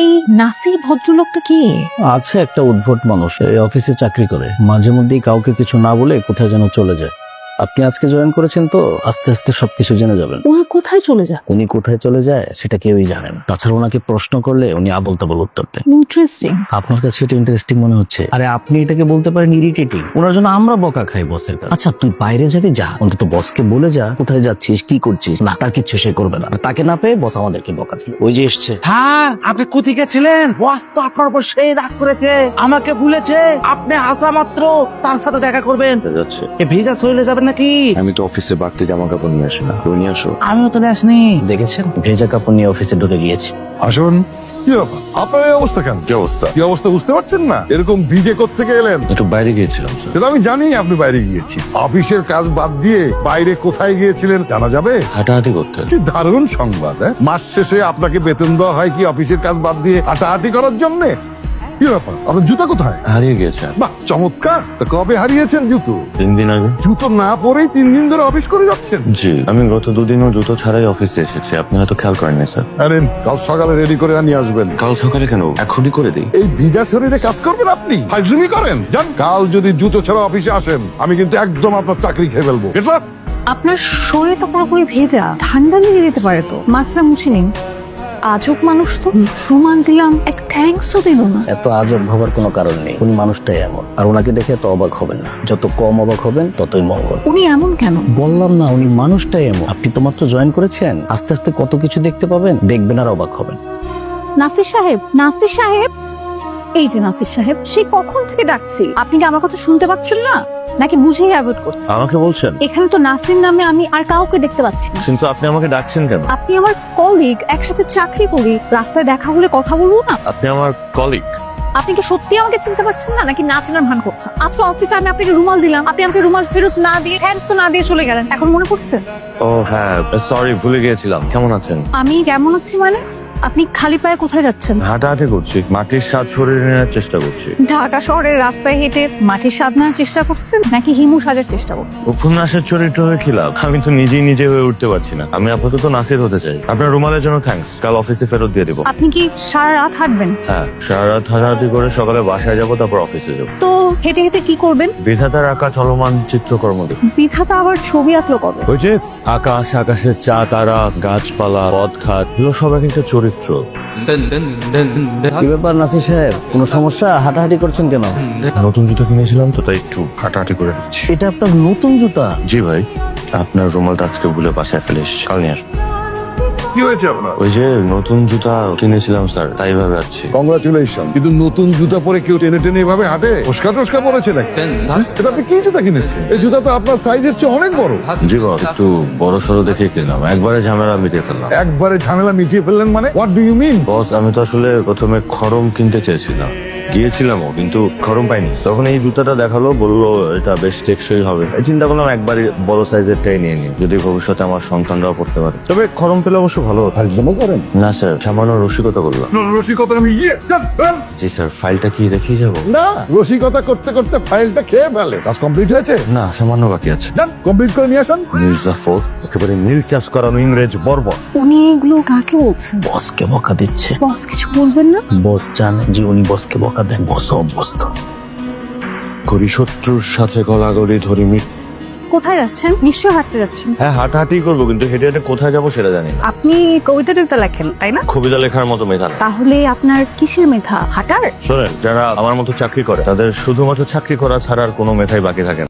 এই নাসির ভদ্রলোকটা কি? আছে একটা উদ্ভট মানুষ, এই অফিসে চাকরি করে, মাঝে মধ্যেই কাউকে কিছু না বলে কোথায় যেন চলে যায়। আপনি আজকে জয়েন করেছেন তো আস্তে আস্তে সবকিছু জেনে যাবেন। উনি কোথাই চলে যায়? উনি কোথায় চলে যায় সেটা কেউই জানে না। তাছাড়া ওনাকে প্রশ্ন করলে উনি আবল তাবল উত্তর দেন। ইন্টারেস্টিং। আপনার কাছে এটা ইন্টারেস্টিং মনে হচ্ছে? আরে আপনি এটাকে বলতে পারেন ইরিটেটিং। ওনার জন্য আমরা বকা খাই বসের কাছে। আচ্ছা তুই বাইরে যাবি, যা, অন্তত বসকে বলে যা কোথায় যাচ্ছিস, কি করছিস। না, তার কিচ্ছু সে করবে না। আর তাকে না পেয়ে বস আমাদেরকে বকা দিল। ওই যে এসছে। স্যার আপনি কোথেকে ছিলেন? বস তো আপনার উপর সেই রাগ করেছে, আমাকে ভুলেছে। আপনি আসা মাত্র তার সাথে দেখা করবেন। যাচ্ছে। এ ভিজা শরীরে যাবেন নাকি? আমি তো অফিসে বাড়তি জামা কাপড় নিয়ে আসি না, তুমি নিয়ে আসো। আমিও তো নিয়ে আসিনি। দেখেছেন, ভেজা কাপড় নিয়ে অফিসে ঢুকে গিয়েছি। আসুন। কি ব্যাপার আপনার এই অবস্থা কেন? কি অবস্থা? কি অবস্থা বুঝতে পারছেন না? এরকম ভিজে কোত্থেকে এলেন? একটু বাইরে গিয়েছিলাম স্যার। সেটা আমি জানি আপনি বাইরে গিয়েছি। অফিসের কাজ বাদ দিয়ে বাইরে কোথায় গিয়েছিলেন জানা যাবে? হাঁটাহাঁটি করতে। কি দারুণ সংবাদ! মাস শেষে আপনাকে বেতন দেওয়া হয় কি অফিসের কাজ বাদ দিয়ে হাঁটাহাঁটি করার জন্য? কি ব্যাপার আপনার জুতা কোথায়? হারিয়ে গিয়েছে। বাহ চমৎকার! তা কবে হারিয়েছেন জুতো? 3 দিন আগে। জুতো না পরেই 3 দিন ধরে অফিস করে যাচ্ছেন? জি, আমি গত 2 দিনও জুতো ছাড়াই অফিসে এসেছি, আপনি হয়তো খেয়াল করেননি স্যার। আরে কাল সকালে রেডি করে নিয়ে আসবেন। কাল সকালে কেন, এখনই করে দিই। এই ভিজা শরীরে কাজ করবেন আপনি? ফাইজলামি করেন? যান, কাল যদি জুতো ছাড়া অফিসে আসেন আমি কিন্তু একদম আপনার চাকরি খেয়ে ফেলবো। এটা আপনার শরীর তো পুরোপুরি ভেজা, ঠান্ডা লেগে যেতে পারে তো। মাছটা মুছে নিন। আজব মানুষ তো, সুমান দিলাম, এক থ্যাঙ্কসও দিল না। এত আজব ভাবার কোনো কারণ নেই, উনি মানুষটাই এমন। আর ওনাকে দেখে তো অবাক হবেন না, যত কম অবাক হবেন ততই মঙ্গল। উনি এমন কেন? বললাম না, উনি মানুষটাই এমন। আপনি তো মাত্র জয়েন করেছেন, আস্তে আস্তে কত কিছু দেখতে পাবেন, দেখবেন আর অবাক হবেন। নাসির সাহেব, নাসির সাহেব, এই যে নাসির সাহেব, সেই কখন থেকে ডাকছি। আপনি কি আমার কথা শুনতে পাচ্ছেন না, নাকি বুঝেই অ্যাভয়েড করছেন? আমাকে বলছেন? এখানে তো নাসির নামে আমি আর কাউকে দেখতে পাচ্ছি না। কিন্তু আপনি আমাকে ডাকছেন কেন? আপনি আমার কলিগ, একসাথে চাকরি করি, রাস্তায় দেখা হলে কথা বলবো না? আপনি আমার কলিগ। আপনি কি সত্যি আমাকে চিনতে পারছেন না, নাকি না চেনার ভান করছেন? আজকে অফিসে আমি আপনাকে রুমাল দিলাম, আপনি আমাকে রুমাল ফেরত না দিয়ে, থ্যাঙ্কস তো না দিয়ে চলে গেলেন। এখন মনে পড়ছে? ও হ্যাঁ, সরি, ভুলে গিয়েছিলাম। কেমন আছেন? আমি কেমন আছি মানে? আপনি খালি পায়ে কোথায় যাচ্ছেন? হাঁটাহাঁটি করছি, মাটির স্বাদ শরীরে নেওয়ার চেষ্টা করছি। ঢাকা শহরের রাস্তায় হেঁটে মাটির স্বাদ নেওয়ার চেষ্টা করছেন, নাকি হিমু সাজার চেষ্টা করছেন? উপন্যাসের চরিত্র হয়ে কি লাভ? আমি তো নিজেই নিজে হয়ে উঠতে পারছি না। আমি আপাতত নাসির হতে চাই। আপনার রুমালের জন্য থ্যাঙ্কস, কাল অফিসে ফেরত দিয়ে দেবো। আপনি কি সারা রাত হাঁটবেন? হ্যাঁ, সারা রাত হাঁটাহাঁটি করে সকালে বাসায় যাবো, তারপর অফিসে যাবো। তো হেঁটে হেঁটে কি করবেন? বিধাতার আঁকা চলমান চিত্রকর্ম দেখি। বিধাতা আবার ছবি আঁকলো কবে? ওই যে আকাশ, আকাশের চা তারা, গাছপালা, পথঘাট, এগুলো সব এক একটা চরিত্র। কি ব্যাপার নাসির সাহেব, কোনো সমস্যা? হাঁটাহাঁটি করছেন কেন? নতুন জুতো কিনেছিলাম তো, তাই একটু হাঁটাহাঁটি করে দিচ্ছি। এটা আপনার নতুন জুতা? জি ভাই, আপনার রুমালটা আজকে ভুলে বাসায় ফেলে এসেছি, কাল নিয়ে আসবো। কি হয়েছে আপনার? ওই যে নতুন জুতা কিনেছিলাম স্যার, তাই ভাবে আছি। কংগ্রাচুলেশন। কিন্তু নতুন জুতা পরে কেউ টেনে টেনে এভাবে হাঁটে? ওস্কা টোস্কা পড়েছে নাকি? এটা আপনি কি জুতা কিনেছেন? এই জুতা তো আপনার সাইজের চেয়ে অনেক বড়। জি বস, একটু বড় সড়ো দেখে কিনলাম, একবারে ঝামেলা মিটিয়ে ফেললাম। একবারে ঝামেলা মিটিয়ে ফেললেন মানে? What do you mean? Boss, আমি তো আসলে প্রথমে খরম কিনতে চেয়েছিলাম, গিয়েছিলামও, কিন্তু খরম পাইনি। তখন এই জুতাটা দেখালো, বললো এটা বেশ টেকসই হবে। এই চিন্তা করলাম একবারই বড় সাইজেরটাই নিয়ে নিই, যদি ভবিষ্যতে আমার সন্তানরাও পড়তে পারে। তবে খরম পেলে অবশ্য ভালো হতো। ফাইজলামো করেন? না স্যার, সামান্য রসিকতা করলাম। রসিকতা আমি জি স্যার, ফাইলটা কি রেখেই যাবো? না, রসিকতা করতে করতে ফাইলটা খেয়ে ফেলে। কাজ কমপ্লিট হয়েছে? না, সামান্য বাকি আছে। যান, কমপ্লিট করে নিয়ে আসুন। মির্জাফর, একেবারে নীল চাষ করানো ইংরেজ বর্বর। উনি এগুলো কাকে বলছেন? বসকে বকা দিচ্ছে। বস কিছু বলবেন না? বস জানে যে উনি বসকে বকা দেন, বস অভ্যস্ত। করি শত্রুর সাথে গলাগলি ধরি মিট। কোথায় যাচ্ছেন? নিশ্চয় হাঁটতে যাচ্ছেন। হ্যাঁ, হাঁটাহাঁটি করবো, কিন্তু হেঁটে হেঁটে কোথায় যাবো সেটা জানি না। আপনি কবিতা টবিতা লেখেন তাই না? কবিতা লেখার মতো মেধা নেই। তাহলে আপনার কিসের মেধা? হাঁটার? শোনেন, যারা আমার মতো চাকরি করে তাদের শুধুমাত্র চাকরি করা ছাড়া আর কোনো মেধাই বাকি থাকে না।